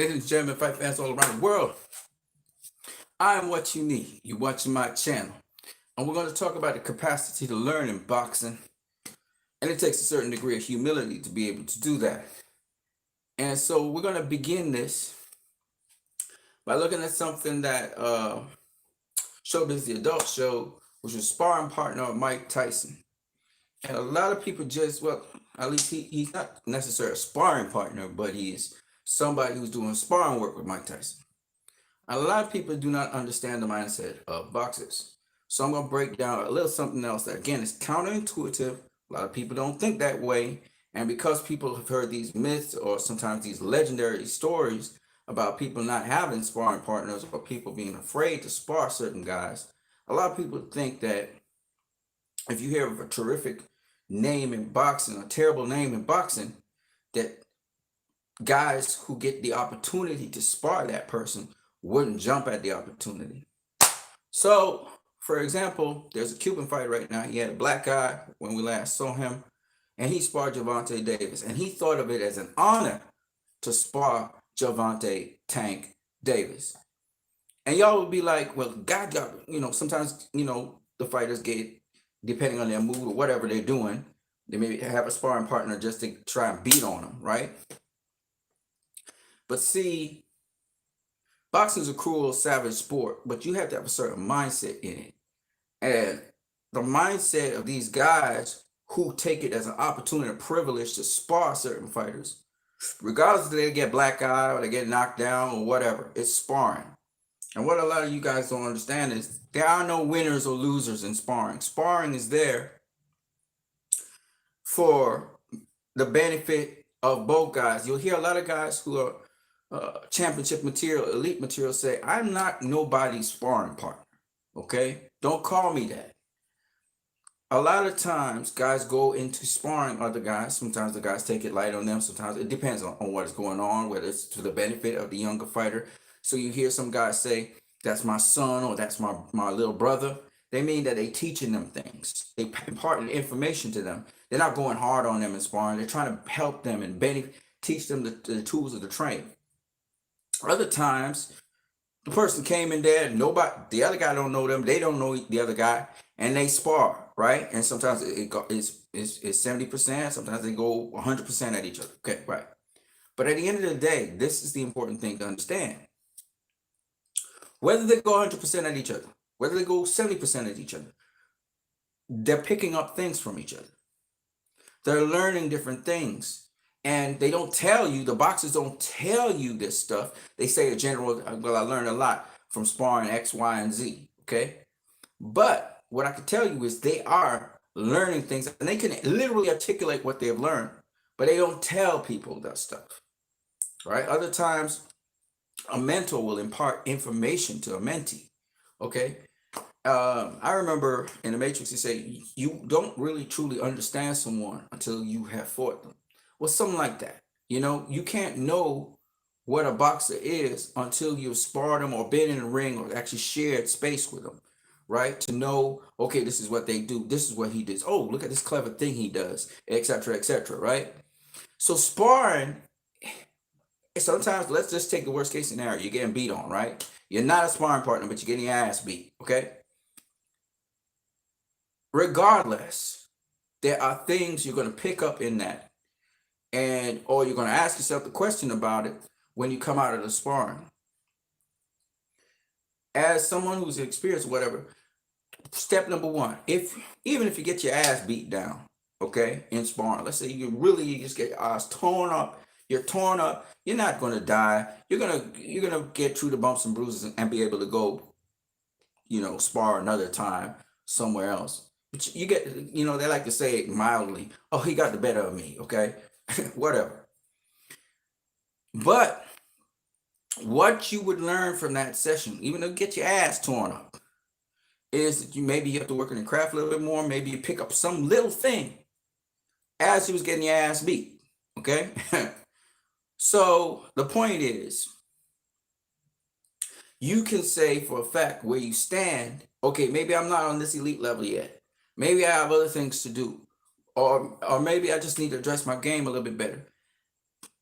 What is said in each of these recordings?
Ladies and gentlemen, fight fans all around the world, I am what you need. You're watching my channel. And we're going to talk about the capacity to learn in boxing. And it takes a certain degree of humility to be able to do that. And so we're going to begin this by looking at something that Showbiz the Adult Show, which was sparring partner of Mike Tyson. And a lot of people just, well, at least he's not necessarily a sparring partner, but he's somebody who's doing sparring work with Mike Tyson. A lot of people do not understand the mindset of boxers. So I'm going to break down a little something else that, again, is counterintuitive. A lot of people don't think that way. And because people have heard these myths or sometimes these legendary stories about people not having sparring partners or people being afraid to spar certain guys, a lot of people think that if you hear of a terrific name in boxing, a terrible name in boxing, that guys who get the opportunity to spar that person wouldn't jump at the opportunity. So, for example, there's a Cuban fighter right now. He had a black guy when we last saw him, and he sparred Gervonta Davis, and he thought of it as an honor to spar Gervonta Tank Davis. And y'all would be like, well, God, sometimes, the fighters get, depending on their mood or whatever they're doing, they may have a sparring partner just to try and beat on them, right? But see, boxing is a cruel, savage sport, but you have to have a certain mindset in it. And the mindset of these guys who take it as an opportunity and privilege to spar certain fighters, regardless if they get black eye or they get knocked down or whatever, it's sparring. And what a lot of you guys don't understand is there are no winners or losers in sparring. Sparring is there for the benefit of both guys. You'll hear a lot of guys who are championship material, elite material say, I'm not nobody's sparring partner. Okay? Don't call me that. A lot of times guys go into sparring other guys. Sometimes the guys take it light on them. Sometimes it depends on what is going on, whether it's to the benefit of the younger fighter. So you hear some guys say, that's my son or that's my little brother. They mean that they teaching them things. They imparting information to them. They're not going hard on them in sparring. They're trying to help them and teach them the tools of the trade. Other times, the person came in there, the other guy don't know them, they don't know the other guy, and they spar, right? And sometimes it's 70%, sometimes they go 100% at each other. Okay, right. But at the end of the day, this is the important thing to understand. Whether they go 100% at each other, whether they go 70% at each other, they're picking up things from each other. They're learning different things. And they don't tell you, the boxers don't tell you this stuff. They say a general, well, I learned a lot from sparring X, Y, and Z, okay? But what I can tell you is they are learning things, and they can literally articulate what they've learned, but they don't tell people that stuff, right? Other times, a mentor will impart information to a mentee, okay? I remember in the Matrix, they say, you don't really truly understand someone until you have fought them. Well, something like that. You can't know what a boxer is until you've sparred them or been in a ring or actually shared space with them, right? To know, okay, this is what they do. This is what he does. Oh, look at this clever thing he does, etc., etc., right? So sparring, sometimes, let's just take the worst case scenario. You're getting beat on, right? You're not a sparring partner, but you're getting your ass beat, okay? Regardless, there are things you're going to pick up in that. Or you're going to ask yourself the question about it when you come out of the sparring. As someone who's experienced whatever, step number one, even if you get your ass beat down, okay, in sparring, let's say you just get your ass torn up, you're torn up, you're not going to die. You're gonna get through the bumps and bruises and be able to go, spar another time somewhere else. But you get, they like to say it mildly, oh, he got the better of me, okay? Whatever. But what you would learn from that session, even to get your ass torn up, is that you have to work on your craft a little bit more. Maybe you pick up some little thing as you was getting your ass beat. Okay? So the point is, you can say for a fact where you stand, okay, maybe I'm not on this elite level yet. Maybe I have other things to do. Or maybe I just need to address my game a little bit better.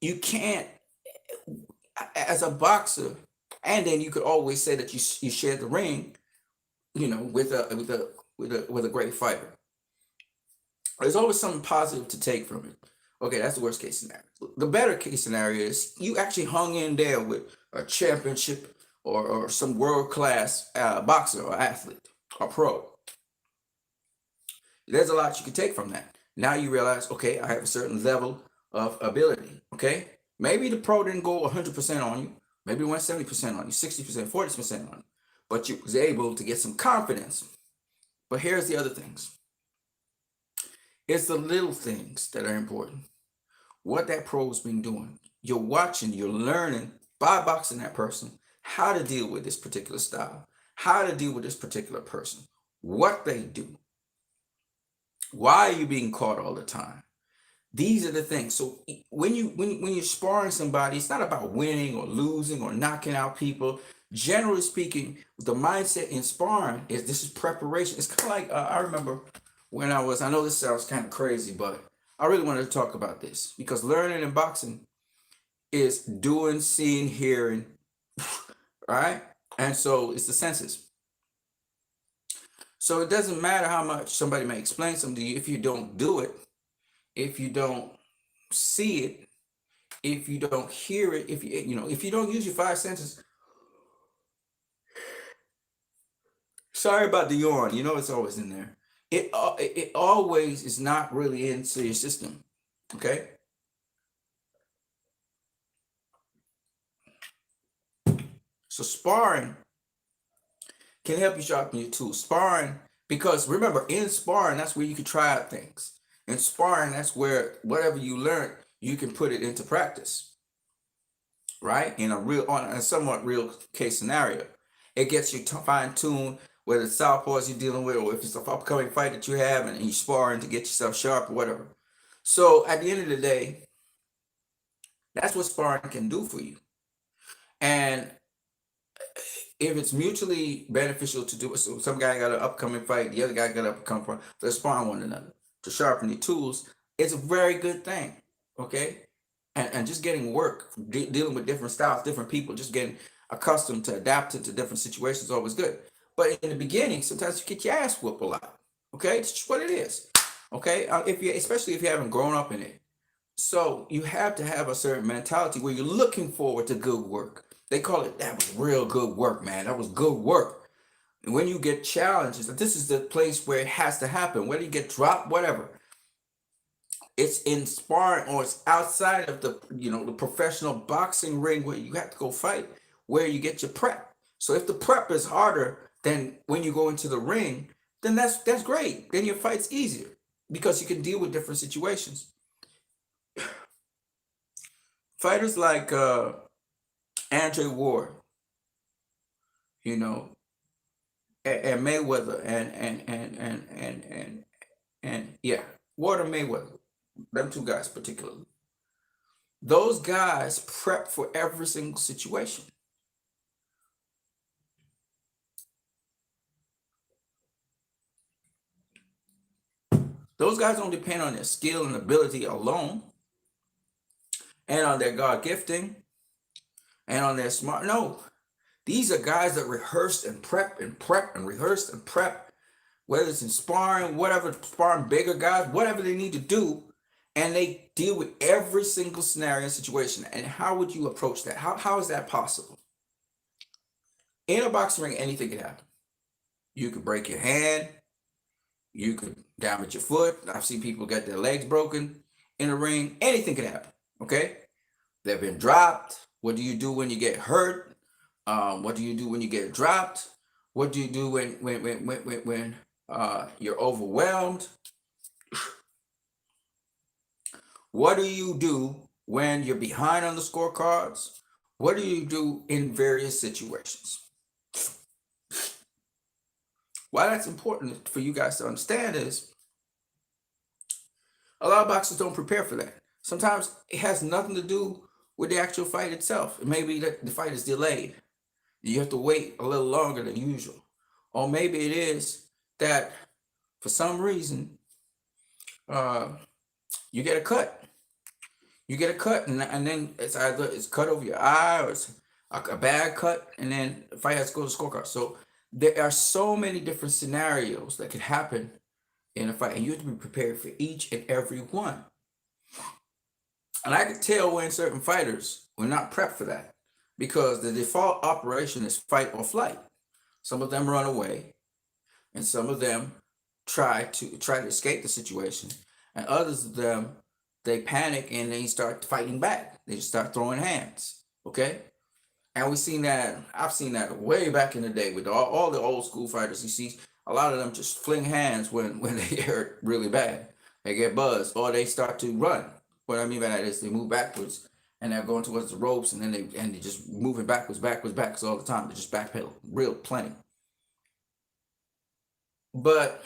You can't, as a boxer, and then you could always say that you share the ring, with a great fighter. There's always something positive to take from it. Okay, that's the worst case scenario. The better case scenario is you actually hung in there with a championship or some world class boxer or athlete or pro. There's a lot you can take from that. Now you realize, okay, I have a certain level of ability. Okay, maybe the pro didn't go 100% on you. Maybe it went 70% on you, 60%, 40% on you, but you was able to get some confidence. But here's the other things. It's the little things that are important. What that pro's been doing. You're watching, you're learning by boxing that person how to deal with this particular style, how to deal with this particular person, what they do. Why are you being caught all the time? These are the things. So when you're sparring somebody, it's not about winning or losing or knocking out people. Generally speaking, the mindset in sparring is this is preparation. It's kind of like I remember when I know this sounds kind of crazy, but I really wanted to talk about this because learning in boxing is doing, seeing, hearing, right? And so it's the senses. So it doesn't matter how much somebody may explain something to you if you don't do it, if you don't see it, if you don't hear it, if you don't use your five senses. Sorry about the yawn. It's always in there. It always is not really into your system. Okay. So sparring can help you sharpen your tools. Sparring, because remember, in sparring, that's where you can try out things. In sparring, that's where whatever you learn, you can put it into practice, right? In a somewhat real case scenario. It gets you fine tuned, whether it's southpaws you're dealing with, or if it's an upcoming fight that you have and you're sparring to get yourself sharp or whatever. So at the end of the day, that's what sparring can do for you. And if it's mutually beneficial to do it, so some guy got an upcoming fight, the other guy got an upcoming fight, they're sparring one another to sharpen your tools. It's a very good thing, okay? And just getting work, dealing with different styles, different people, just getting accustomed to adapting to different situations is always good. But in the beginning, sometimes you get your ass whooped a lot, okay? It's just what it is, okay? Especially if you haven't grown up in it. So you have to have a certain mentality where you're looking forward to good work. They call it, that was real good work, man. That was good work. And when you get challenges, this is the place where it has to happen. Whether you get dropped, whatever. It's in sparring or it's outside of the professional boxing ring where you have to go fight, where you get your prep. So if the prep is harder than when you go into the ring, then that's great. Then your fight's easier because you can deal with different situations. Fighters like Andre Ward, you know, and Mayweather and yeah, Ward and Mayweather, them two guys particularly. Those guys prep for every single situation. Those guys don't depend on their skill and ability alone and on their God gifting and on their smart. No, these are guys that rehearsed and prep and prep and rehearsed and prep, whether it's in sparring, whatever, sparring bigger guys, whatever they need to do. And they deal with every single scenario and situation. And how would you approach that? How is that possible? In a boxing ring, anything can happen. You could break your hand. You could damage your foot. I've seen people get their legs broken in a ring. Anything can happen. Okay? They've been dropped. What do you do when you get hurt? What do you do when you get dropped? What do you do when you're overwhelmed? What do you do when you're behind on the scorecards? What do you do in various situations? Why that's important for you guys to understand is a lot of boxers don't prepare for that. Sometimes it has nothing to do with the actual fight itself. It may be that the fight is delayed. You have to wait a little longer than usual. Or maybe it is that for some reason you get a cut. You get a cut, and then it's cut over your eye, or it's a bad cut, and then the fight has to go to the scorecard. So there are so many different scenarios that could happen in a fight, and you have to be prepared for each and every one. And I could tell when certain fighters were not prepped for that, because the default operation is fight or flight. Some of them run away, and some of them try to escape the situation, and others of them, they panic and they start fighting back. They just start throwing hands. Okay, and I've seen that way back in the day with all the old school fighters. You see a lot of them just fling hands when they hurt really bad. They get buzzed or they start to run. What I mean by that is they move backwards and they're going towards the ropes, and then they just moving backwards all the time. They just backpedal real plenty. But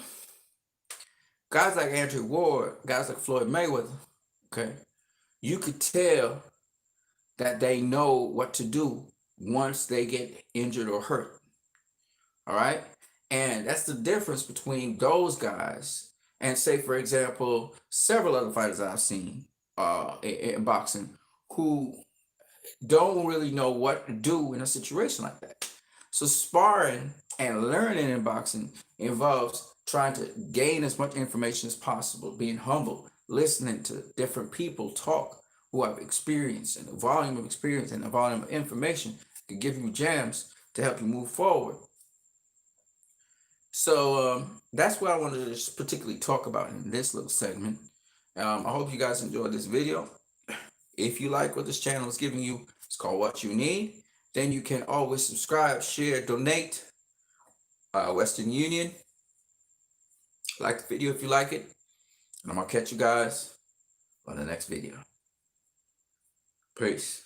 guys like Andrew Ward, guys like Floyd Mayweather, okay, you could tell that they know what to do once they get injured or hurt. All right. And that's the difference between those guys and, say, for example, several other fighters I've seen in boxing who don't really know what to do in a situation like that. So sparring and learning in boxing involves trying to gain as much information as possible, being humble, listening to different people talk who have experience, and the volume of experience and the volume of information can give you gems to help you move forward. So that's what I wanted to just particularly talk about in this little segment. I hope you guys enjoyed this video. If you like what this channel is giving you, it's called What You Need. Then you can always subscribe, share, donate. Western Union. Like the video if you like it. And I'm going to catch you guys on the next video. Peace.